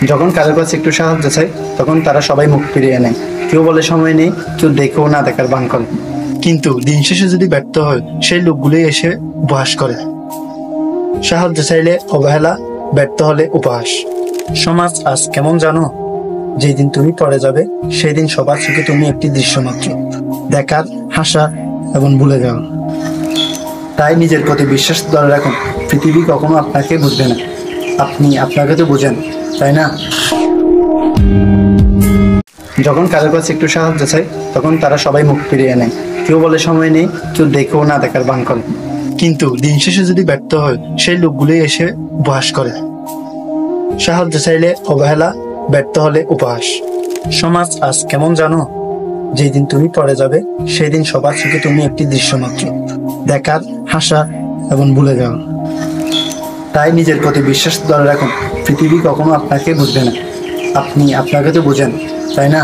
যখন কারোর কাছে একটু সাহায্য চাই তখন তারা সবাই মুখ ফিরিয়ে নেয়। কেউ বলে সময় নেই, কেউ দেখেও না দেখার ভান করে। কিন্তু দিন শেষে যদি ব্যর্থ হয়, সেই লোকগুলোই এসে উপহাস করে। সাহায্য চাইলে অবহেলা, ব্যর্থ হলে উপহাস। সমাজ আজ কেমন জানো? যেই দিন তুমি পড়ে যাবে সেই দিন সবার চোখে তুমি একটি দৃশ্য মাত্র, দেখার, হাসা এবং ভুলে যাওয়া। তাই নিজের প্রতি বিশ্বাস ধরে রাখুন। পৃথিবী কখনো আপনাকে বুঝবে না, আপনি আপনাকে তো বুঝেন, তাই না? যখন কারোর কাছে একটু সাহায্য চাই তখন তারা সবাই মুখ ফিরিয়ে নেয়। কেউ বলে সময় নেই, কেউ দেখেও না দেখার ভান করে। কিন্তু দিন শেষে যদি ব্যর্থ হয়, সেই লোকগুলোই এসে উপহাস করে। সাহায্য চাইলে অবহেলা, ব্যর্থ হলে উপহাস। সমাজ আজ কেমন জানো? যেই দিন তুমি পড়ে যাবে সেই দিন সবার চোখে তুমি একটি দৃশ্য মাত্র, দেখার, হাসা এবং ভুলে যাওয়া। তাই নিজের প্রতি বিশ্বাস ধরে রাখুন। পৃথিবী কখনো আপনাকে বুঝবে না, আপনি আপনাকে তো বুঝেন, তাই না?